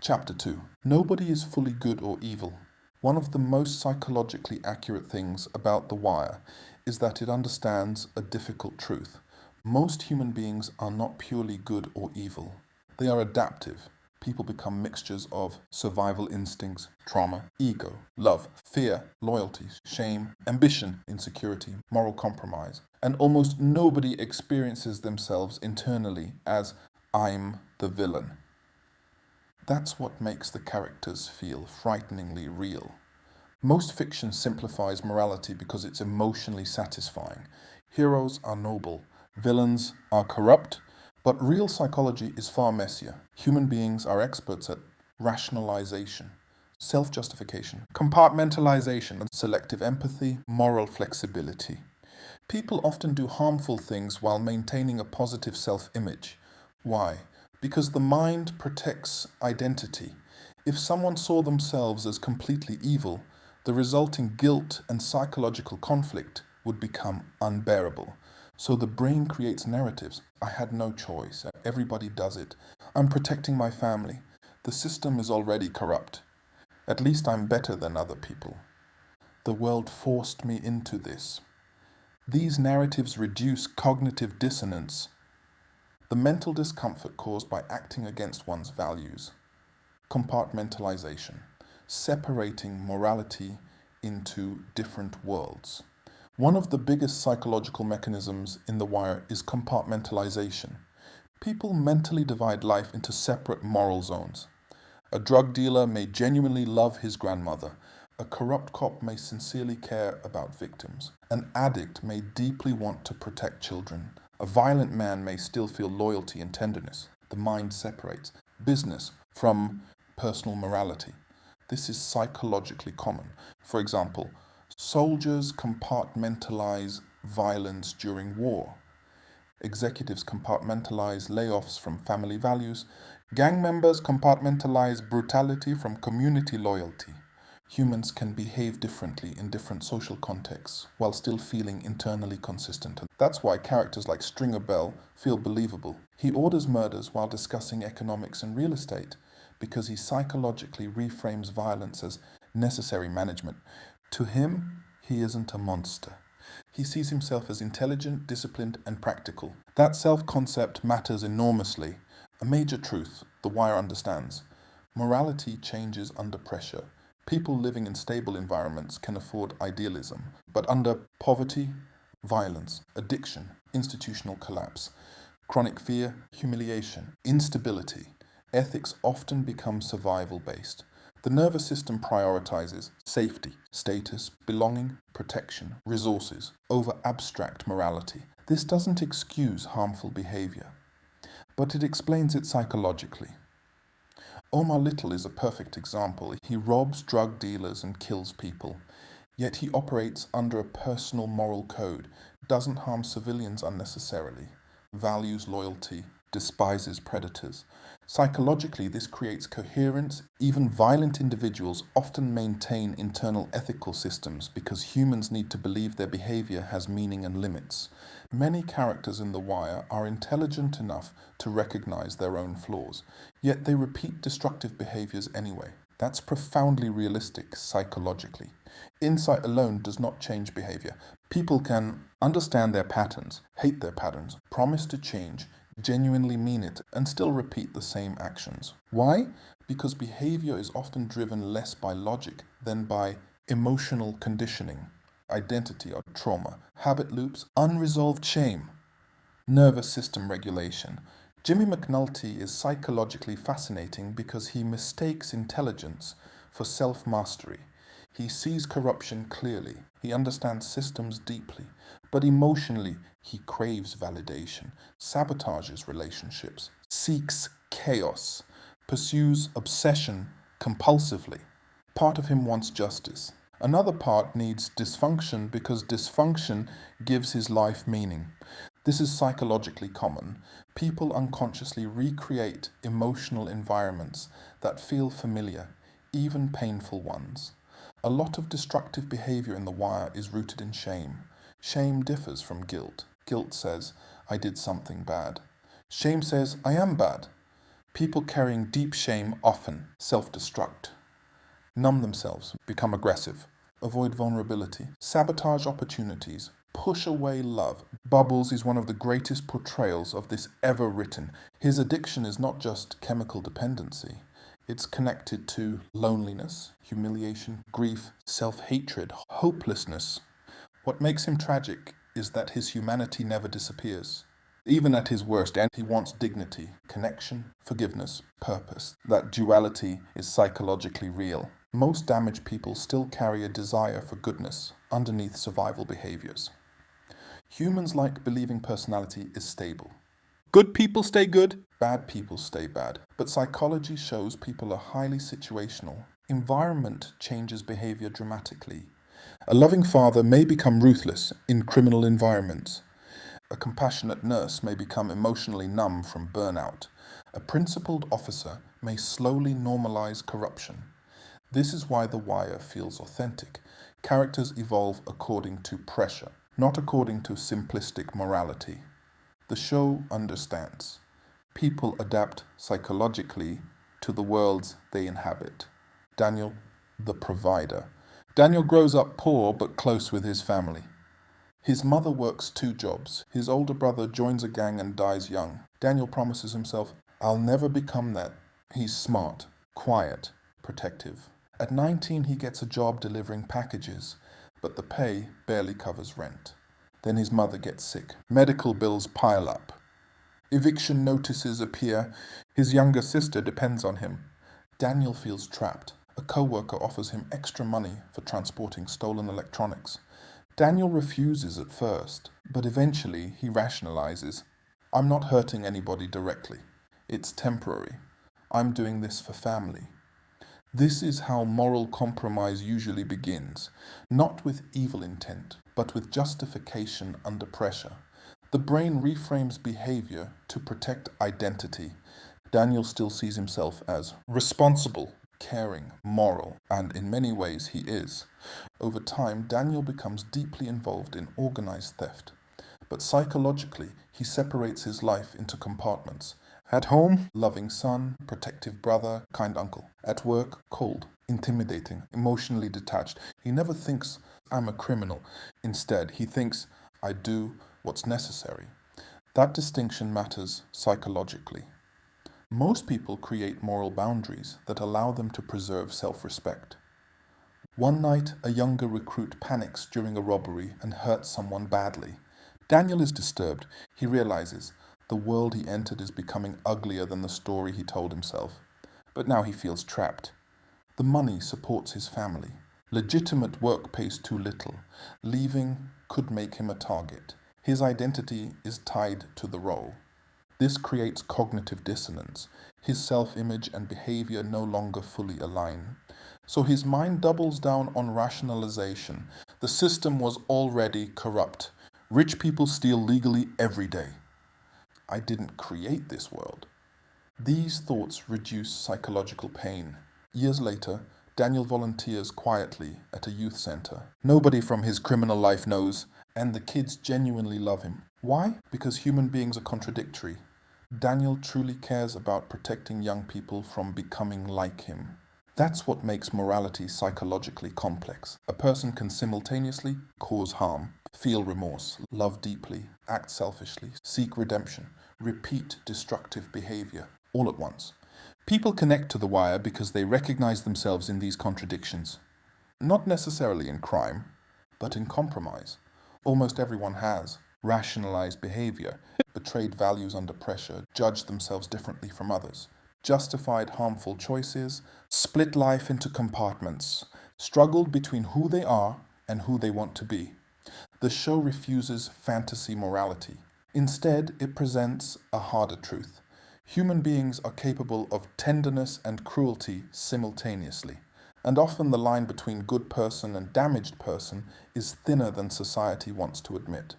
Chapter 2. Nobody is fully good or evil. One of the most psychologically accurate things about The Wire is that it understands a difficult truth. Most human beings are not purely good or evil. They are adaptive. People become mixtures of survival instincts, trauma, ego, love, fear, loyalty, shame, ambition, insecurity, moral compromise. And almost nobody experiences themselves internally as "I'm the villain." That's what makes the characters feel frighteningly real. Most fiction simplifies morality because it's emotionally satisfying. Heroes are noble, villains are corrupt, but real psychology is far messier. Human beings are experts at rationalization, self-justification, compartmentalization, and selective empathy, moral flexibility. People often do harmful things while maintaining a positive self-image. Why? Because the mind protects identity. If someone saw themselves as completely evil, the resulting guilt and psychological conflict would become unbearable. So the brain creates narratives. I had no choice. Everybody does it. I'm protecting my family. The system is already corrupt. At least I'm better than other people. The world forced me into this. These narratives reduce cognitive dissonance, the mental discomfort caused by acting against one's values. Compartmentalization, separating morality into different worlds. One of the biggest psychological mechanisms in The Wire is compartmentalization. People mentally divide life into separate moral zones. A drug dealer may genuinely love his grandmother. A corrupt cop may sincerely care about victims. An addict may deeply want to protect children. A violent man may still feel loyalty and tenderness. The mind separates business from personal morality. This is psychologically common. For example, soldiers compartmentalize violence during war. Executives compartmentalize layoffs from family values. Gang members compartmentalize brutality from community loyalty. Humans can behave differently in different social contexts while still feeling internally consistent. And that's why characters like Stringer Bell feel believable. He orders murders while discussing economics and real estate because he psychologically reframes violence as necessary management. To him, he isn't a monster. He sees himself as intelligent, disciplined, and practical. That self-concept matters enormously. A major truth The Wire understands. Morality changes under pressure. People living in stable environments can afford idealism, but under poverty, violence, addiction, institutional collapse, chronic fear, humiliation, instability, ethics often become survival-based. The nervous system prioritizes safety, status, belonging, protection, resources over abstract morality. This doesn't excuse harmful behavior, but it explains it psychologically. Omar Little is a perfect example. He robs drug dealers and kills people, yet he operates under a personal moral code, doesn't harm civilians unnecessarily, values loyalty, despises predators. Psychologically, this creates coherence. Even violent individuals often maintain internal ethical systems because humans need to believe their behavior has meaning and limits. Many characters in The Wire are intelligent enough to recognize their own flaws, yet they repeat destructive behaviors anyway. That's profoundly realistic psychologically. Insight alone does not change behavior. People can understand their patterns, hate their patterns, promise to change, genuinely mean it, and still repeat the same actions. Why? Because behavior is often driven less by logic than by emotional conditioning, identity or trauma, habit loops, unresolved shame, nervous system regulation. Jimmy McNulty is psychologically fascinating because he mistakes intelligence for self-mastery. He sees corruption clearly, he understands systems deeply, but emotionally he craves validation, sabotages relationships, seeks chaos, pursues obsession compulsively. Part of him wants justice. Another part needs dysfunction because dysfunction gives his life meaning. This is psychologically common. People unconsciously recreate emotional environments that feel familiar, even painful ones. A lot of destructive behavior in The Wire is rooted in shame. Shame differs from guilt. Guilt says, I did something bad. Shame says, I am bad. People carrying deep shame often self-destruct, numb themselves, become aggressive, avoid vulnerability, sabotage opportunities, push away love. Bubbles is one of the greatest portrayals of this ever written. His addiction is not just chemical dependency. It's connected to loneliness, humiliation, grief, self-hatred, hopelessness. What makes him tragic is that his humanity never disappears. Even at his worst, and he wants dignity, connection, forgiveness, purpose. That duality is psychologically real. Most damaged people still carry a desire for goodness underneath survival behaviors. Humans like believing personality is stable. Good people stay good, bad people stay bad. But psychology shows people are highly situational. Environment changes behavior dramatically. A loving father may become ruthless in criminal environments. A compassionate nurse may become emotionally numb from burnout. A principled officer may slowly normalize corruption. This is why The Wire feels authentic. Characters evolve according to pressure, not according to simplistic morality. The show understands. People adapt psychologically to the worlds they inhabit. Daniel, the provider. Daniel grows up poor but close with his family. His mother works 2 jobs. His older brother joins a gang and dies young. Daniel promises himself, "I'll never become that." He's smart, quiet, protective. At 19, he gets a job delivering packages, but the pay barely covers rent. Then his mother gets sick. Medical bills pile up. Eviction notices appear. His younger sister depends on him. Daniel feels trapped. A co-worker offers him extra money for transporting stolen electronics. Daniel refuses at first, but eventually he rationalizes, "I'm not hurting anybody directly. It's temporary. I'm doing this for family." This is how moral compromise usually begins, not with evil intent, but with justification under pressure. The brain reframes behavior to protect identity. Daniel still sees himself as responsible, caring, moral, and in many ways he is. Over time, Daniel becomes deeply involved in organized theft. But psychologically, he separates his life into compartments. At home, loving son, protective brother, kind uncle. At work, cold, intimidating, emotionally detached. He never thinks, "I'm a criminal." Instead, he thinks, "I do what's necessary." That distinction matters psychologically. Most people create moral boundaries that allow them to preserve self-respect. One night, a younger recruit panics during a robbery and hurts someone badly. Daniel is disturbed. He realizes the world he entered is becoming uglier than the story he told himself. But now he feels trapped. The money supports his family. Legitimate work pays too little. Leaving could make him a target. His identity is tied to the role. This creates cognitive dissonance. His self-image and behavior no longer fully align. So his mind doubles down on rationalization. The system was already corrupt. Rich people steal legally every day. I didn't create this world. These thoughts reduce psychological pain. Years later, Daniel volunteers quietly at a youth center. Nobody from his criminal life knows, and the kids genuinely love him. Why? Because human beings are contradictory. Daniel truly cares about protecting young people from becoming like him. That's what makes morality psychologically complex. A person can simultaneously cause harm, feel remorse, love deeply, act selfishly, seek redemption, repeat destructive behavior, all at once. People connect to The Wire because they recognize themselves in these contradictions. Not necessarily in crime, but in compromise. Almost everyone has rationalized behavior, betrayed values under pressure, judged themselves differently from others, justified harmful choices, split life into compartments, struggled between who they are and who they want to be. The show refuses fantasy morality. Instead, it presents a harder truth. Human beings are capable of tenderness and cruelty simultaneously, and often the line between good person and damaged person is thinner than society wants to admit.